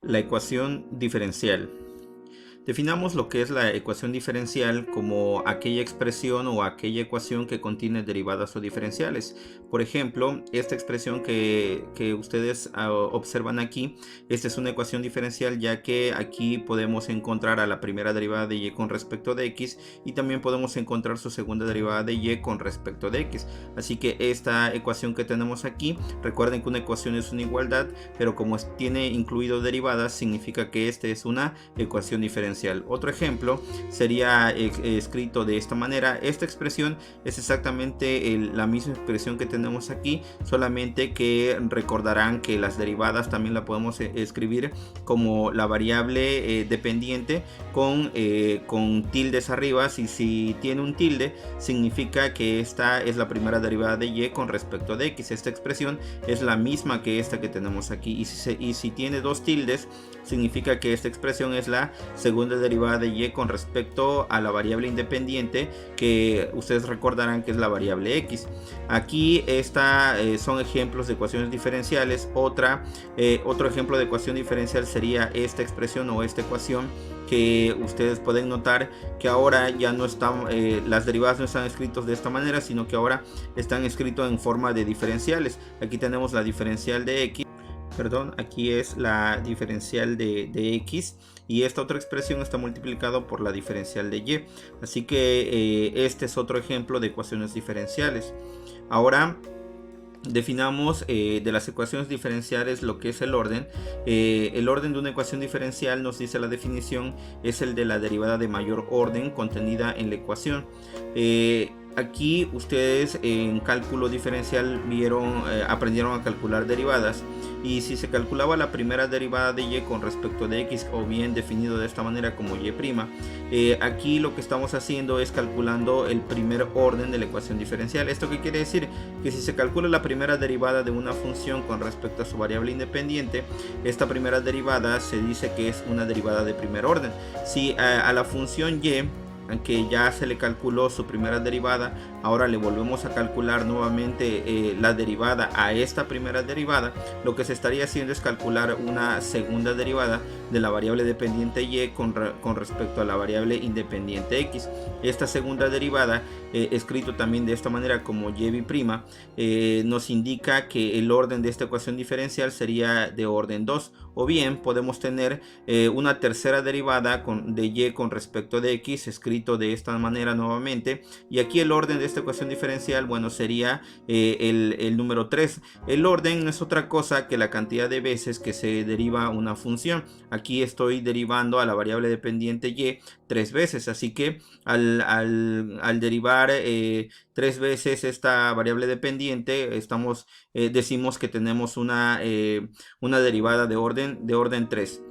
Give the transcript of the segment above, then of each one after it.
La ecuación diferencial. Definamos lo que es la ecuación diferencial como aquella expresión o aquella ecuación que contiene derivadas o diferenciales. Por ejemplo, esta expresión que ustedes observan aquí, esta es una ecuación diferencial, ya que aquí podemos encontrar a la primera derivada de y con respecto de x y también podemos encontrar su segunda derivada de y con respecto de x. Así que esta ecuación que tenemos aquí, recuerden que una ecuación es una igualdad, pero como tiene incluido derivadas, significa que esta es una ecuación diferencial. Otro ejemplo sería escrito de esta manera. Esta expresión es exactamente la misma expresión que tenemos aquí, solamente que recordarán que las derivadas también la podemos escribir como la variable dependiente con tildes arriba. Si tiene un tilde, significa que esta es la primera derivada de y con respecto de x. Esta expresión es la misma que esta que tenemos aquí, y si tiene dos tildes, significa que esta expresión es la segunda derivada de y con respecto a la variable independiente, que ustedes recordarán que es la variable x. Aquí son ejemplos de ecuaciones diferenciales. Otro ejemplo de ecuación diferencial sería esta expresión o esta ecuación, que ustedes pueden notar que ahora ya no están, las derivadas no están escritas de esta manera, sino que ahora están escritos en forma de diferenciales. Aquí tenemos la diferencial de x. Perdón, aquí es la diferencial de x, y esta otra expresión está multiplicado por la diferencial de y. Así que este es otro ejemplo de ecuaciones diferenciales. Ahora definamos de las ecuaciones diferenciales lo que es el orden. El orden de una ecuación diferencial, nos dice la definición, es el de la derivada de mayor orden contenida en la ecuación. Aquí ustedes en cálculo diferencial aprendieron a calcular derivadas, y si se calculaba la primera derivada de y con respecto de x, o bien definido de esta manera como y', aquí lo que estamos haciendo es calculando el primer orden de la ecuación diferencial. ¿Esto qué quiere decir? Que si se calcula la primera derivada de una función con respecto a su variable independiente, esta primera derivada se dice que es una derivada de primer orden. Si a la función y, que ya se le calculó su primera derivada, ahora le volvemos a calcular nuevamente la derivada a esta primera derivada, lo que se estaría haciendo es calcular una segunda derivada de la variable dependiente y con respecto a la variable independiente x. Esta segunda derivada, escrito también de esta manera como y', nos indica que el orden de esta ecuación diferencial sería de orden 2, o bien podemos tener una tercera derivada de y con respecto de x, escrito de esta manera nuevamente, y aquí el orden de esta ecuación diferencial, bueno, sería el número 3. El orden no es otra cosa que la cantidad de veces que se deriva una función. Aquí estoy derivando a la variable dependiente y 3 veces, así que al derivar 3 veces esta variable dependiente, decimos que tenemos una derivada de orden 3.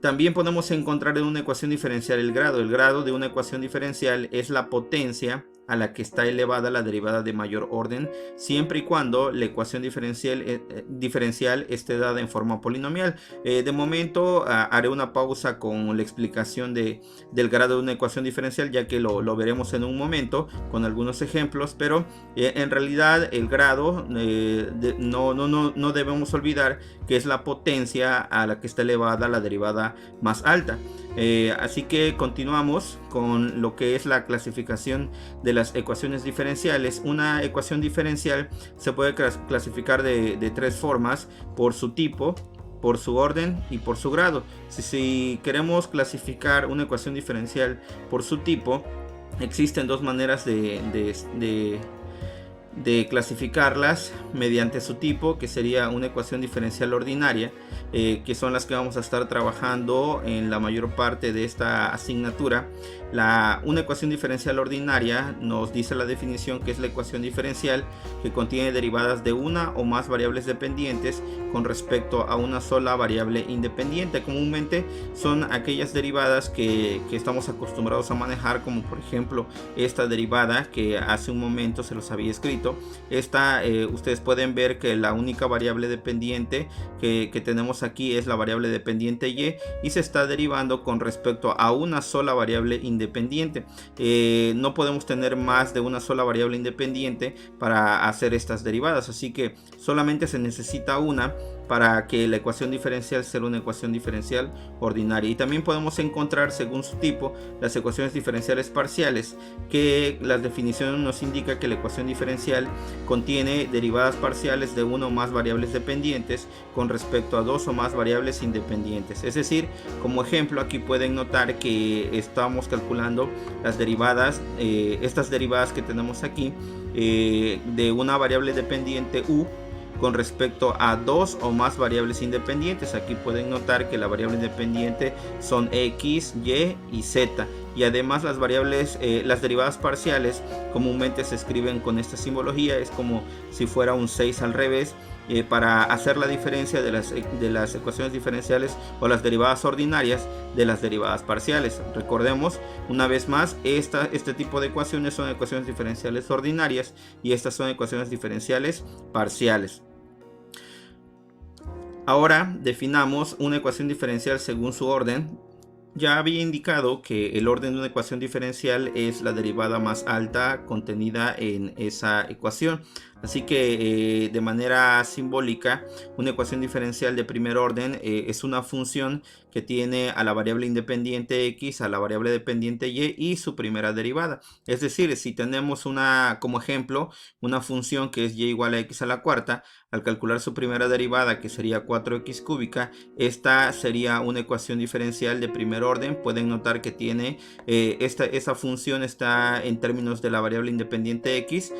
También podemos encontrar en una ecuación diferencial el grado. El grado de una ecuación diferencial es la potencia a la que está elevada la derivada de mayor orden, siempre y cuando la ecuación diferencial esté dada en forma polinomial. De momento haré una pausa con la explicación del grado de una ecuación diferencial, ya que lo veremos en un momento con algunos ejemplos, pero en realidad el grado no debemos olvidar que es la potencia a la que está elevada la derivada más alta. Así que continuamos con lo que es la clasificación de las ecuaciones diferenciales. Una ecuación diferencial se puede clasificar de tres formas: por su tipo, por su orden y por su grado. Si queremos clasificar una ecuación diferencial por su tipo, existen dos maneras de clasificarlas mediante su tipo, que sería una ecuación diferencial ordinaria, que son las que vamos a estar trabajando en la mayor parte de esta asignatura. Una ecuación diferencial ordinaria, nos dice la definición, que es la ecuación diferencial que contiene derivadas de una o más variables dependientes con respecto a una sola variable independiente. Comúnmente son aquellas derivadas que estamos acostumbrados a manejar, como por ejemplo esta derivada que hace un momento se los había escrito. Ustedes pueden ver que la única variable dependiente que tenemos aquí es la variable dependiente y se está derivando con respecto a una sola variable independiente. No podemos tener más de una sola variable independiente para hacer estas derivadas, así que solamente se necesita una para que la ecuación diferencial sea una ecuación diferencial ordinaria. Y también podemos encontrar, según su tipo, las ecuaciones diferenciales parciales, que la definición nos indica que la ecuación diferencial contiene derivadas parciales de una o más variables dependientes con respecto a dos o más variables independientes. Es decir, como ejemplo, aquí pueden notar que estamos calculando las derivadas, estas derivadas que tenemos aquí, de una variable dependiente u con respecto a dos o más variables independientes. Aquí pueden notar que la variable independiente son x, y y z, y además las variables, las derivadas parciales comúnmente se escriben con esta simbología, es como si fuera un 6 al revés, para hacer la diferencia de las ecuaciones diferenciales o las derivadas ordinarias de las derivadas parciales. Recordemos una vez más, este tipo de ecuaciones son ecuaciones diferenciales ordinarias y estas son ecuaciones diferenciales parciales. Ahora definamos una ecuación diferencial según su orden. Ya había indicado que el orden de una ecuación diferencial es la derivada más alta contenida en esa ecuación. Así que de manera simbólica, una ecuación diferencial de primer orden es una función que tiene a la variable independiente x, a la variable dependiente y su primera derivada. Es decir, si tenemos como ejemplo una función que es y igual a x a la cuarta, al calcular su primera derivada, que sería 4x cúbica, esta sería una ecuación diferencial de primer orden. Pueden notar que tiene esa función está en términos de la variable independiente x.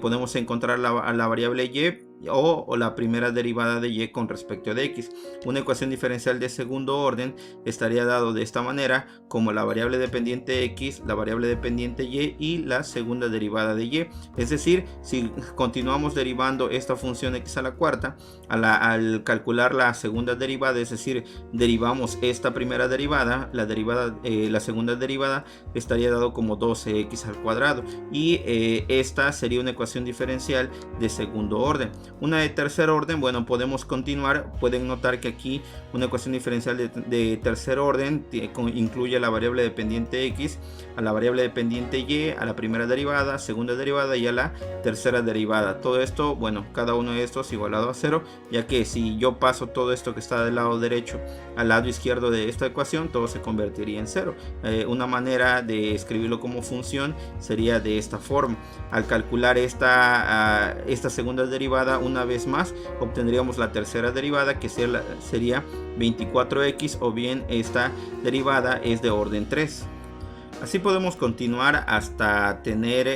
Podemos encontrar a la variable y o la primera derivada de y con respecto de x. Una ecuación diferencial de segundo orden estaría dado de esta manera, como la variable dependiente x, la variable dependiente y la segunda derivada de y. Es decir, si continuamos derivando esta función x a la cuarta, al calcular la segunda derivada, es decir, derivamos esta primera derivada, la segunda derivada estaría dado como 12x al cuadrado, y esta sería una ecuación diferencial de segundo orden. Una de tercer orden, bueno, podemos continuar. Pueden notar que aquí una ecuación diferencial de tercer orden incluye la variable dependiente x, a la variable dependiente y, a la primera derivada, segunda derivada y a la tercera derivada. Todo esto, bueno, cada uno de estos igualado a 0, ya que si yo paso todo esto que está del lado derecho al lado izquierdo de esta ecuación, todo se convertiría en 0. Una manera de escribirlo como función sería de esta forma. Al calcular esta segunda derivada, una vez más obtendríamos la tercera derivada, que sería 24x, o bien esta derivada es de orden 3. Así podemos continuar hasta tener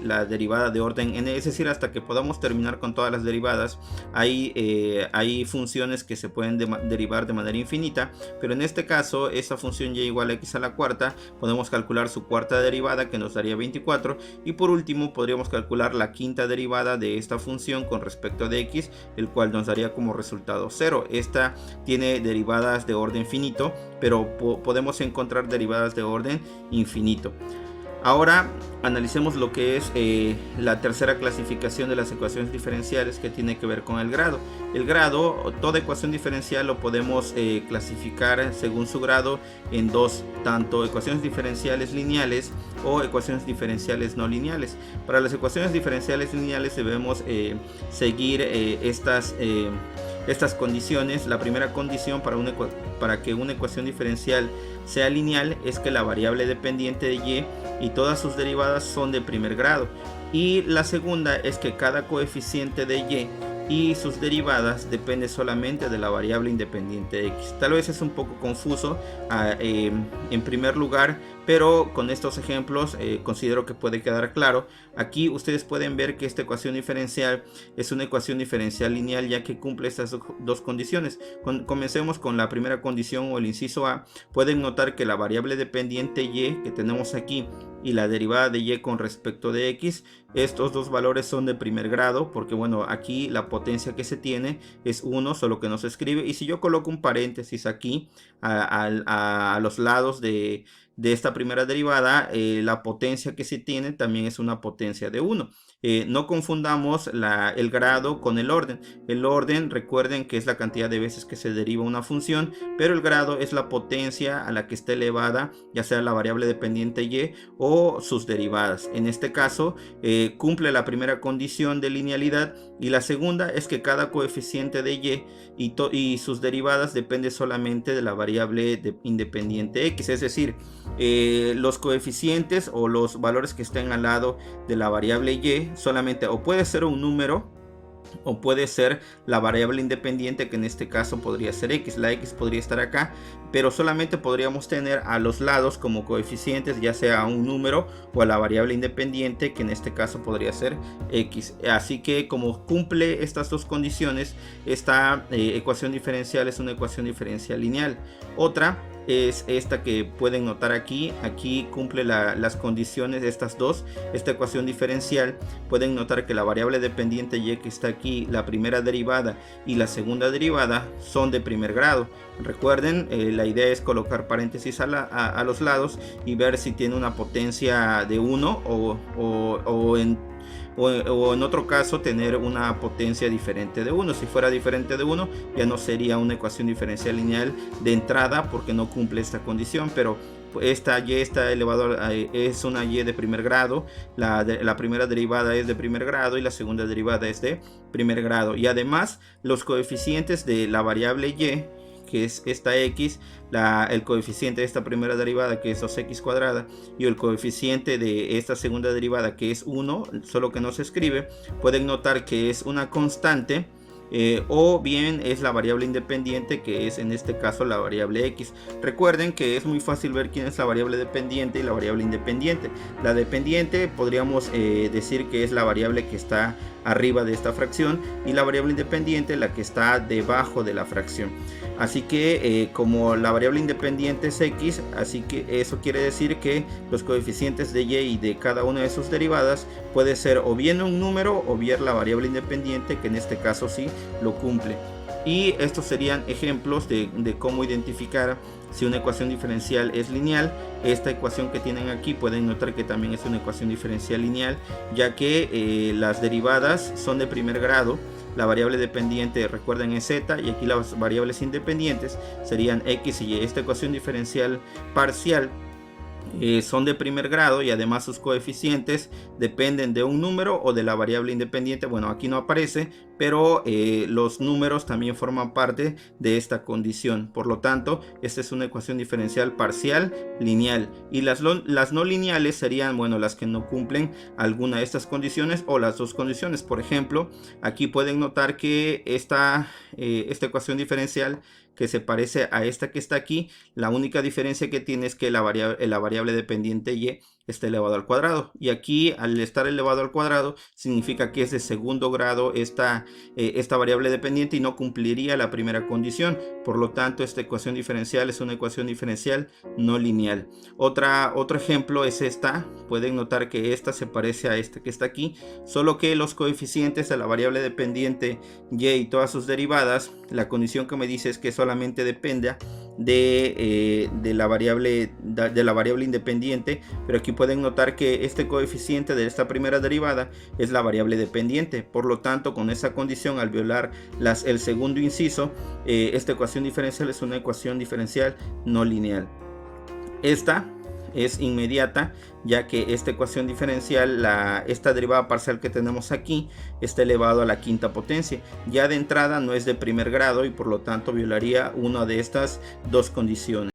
la derivada de orden n, es decir, hasta que podamos terminar con todas las derivadas. Hay funciones que se pueden derivar de manera infinita, pero en este caso, esa función y igual a x a la cuarta, podemos calcular su cuarta derivada, que nos daría 24, y por último podríamos calcular la quinta derivada de esta función con respecto de x, el cual nos daría como resultado 0. Esta tiene derivadas de orden finito, pero podemos encontrar derivadas de orden infinito. Ahora analicemos lo que es la tercera clasificación de las ecuaciones diferenciales, que tiene que ver con el grado. El grado, toda ecuación diferencial lo podemos clasificar según su grado en dos, tanto ecuaciones diferenciales lineales o ecuaciones diferenciales no lineales. Para las ecuaciones diferenciales lineales debemos seguir estas condiciones. La primera condición para que una ecuación diferencial sea lineal es que la variable dependiente de y todas sus derivadas son de primer grado, y la segunda es que cada coeficiente de y sus derivadas depende solamente de la variable independiente x. Tal vez es un poco confuso en primer lugar, pero con estos ejemplos considero que puede quedar claro. Aquí ustedes pueden ver que esta ecuación diferencial es una ecuación diferencial lineal, ya que cumple estas dos condiciones. Comencemos con la primera condición, o el inciso A. Pueden notar que la variable dependiente y que tenemos aquí y la derivada de y con respecto de x, estos dos valores son de primer grado, porque bueno, aquí la potencia que se tiene es 1, solo que no se escribe. Y si yo coloco un paréntesis aquí a los lados de de esta primera derivada, la potencia que se tiene también es una potencia de 1. No confundamos el grado con el orden. El orden, recuerden que es la cantidad de veces que se deriva una función, pero el grado es la potencia a la que está elevada, ya sea la variable dependiente y o sus derivadas. En este caso, cumple la primera condición de linealidad, y la segunda es que cada coeficiente de y sus derivadas depende solamente de la variable independiente x, es decir, los coeficientes o los valores que estén al lado de la variable y solamente o puede ser un número o puede ser la variable independiente, que en este caso podría ser x. La x podría estar acá, pero solamente podríamos tener a los lados como coeficientes, ya sea a un número o a la variable independiente, que en este caso podría ser x. Así que como cumple estas dos condiciones, esta ecuación diferencial es una ecuación diferencial lineal. Otra es esta que pueden notar aquí. Aquí cumple las condiciones de estas dos. Esta ecuación diferencial, pueden notar que la variable dependiente y que está aquí, la primera derivada y la segunda derivada son de primer grado. Recuerden, la idea es colocar paréntesis a los lados y ver si tiene una potencia de 1 o en otro caso tener una potencia diferente de 1. Si fuera diferente de 1, ya no sería una ecuación diferencial lineal de entrada, porque no cumple esta condición. Pero esta y está elevado es una y de primer grado, la primera derivada es de primer grado y la segunda derivada es de primer grado. Y además los coeficientes de la variable y, que es esta x, el coeficiente de esta primera derivada, que es 2x cuadrada, y el coeficiente de esta segunda derivada, que es 1, solo que no se escribe, pueden notar que es una constante, o bien es la variable independiente, que es en este caso la variable x. Recuerden que es muy fácil ver quién es la variable dependiente y la variable independiente. La dependiente podríamos decir que es la variable que está arriba de esta fracción, y la variable independiente la que está debajo de la fracción. Así que como la variable independiente es x, así que eso quiere decir que los coeficientes de y de cada una de sus derivadas puede ser o bien un número o bien la variable independiente, que en este caso sí lo cumple. Y estos serían ejemplos de cómo identificar si una ecuación diferencial es lineal. Esta ecuación que tienen aquí pueden notar que también es una ecuación diferencial lineal, ya que las derivadas son de primer grado. La variable dependiente, recuerden, es z, y aquí las variables independientes serían x y y. Esta ecuación diferencial parcial son de primer grado, y además sus coeficientes dependen de un número o de la variable independiente. Bueno, aquí no aparece, pero los números también forman parte de esta condición. Por lo tanto, esta es una ecuación diferencial parcial lineal. Y las no lineales serían, bueno, las que no cumplen alguna de estas condiciones o las dos condiciones. Por ejemplo, aquí pueden notar que esta ecuación diferencial, que se parece a esta que está aquí, la única diferencia que tiene es que la variable dependiente y está elevado al cuadrado, y aquí al estar elevado al cuadrado significa que es de segundo grado esta variable dependiente y no cumpliría la primera condición. Por lo tanto, esta ecuación diferencial es una ecuación diferencial no lineal. Otro ejemplo es esta. Pueden notar que esta se parece a esta que está aquí, solo que los coeficientes de la variable dependiente y todas sus derivadas, la condición que me dice es que solamente dependa de la variable independiente, pero aquí pueden notar que este coeficiente de esta primera derivada es la variable dependiente. Por lo tanto, con esa condición, al violar el segundo inciso, esta ecuación diferencial es una ecuación diferencial no lineal. Esta es inmediata, ya que esta ecuación diferencial, esta derivada parcial que tenemos aquí, está elevado a la quinta potencia. Ya de entrada no es de primer grado y por lo tanto violaría una de estas dos condiciones.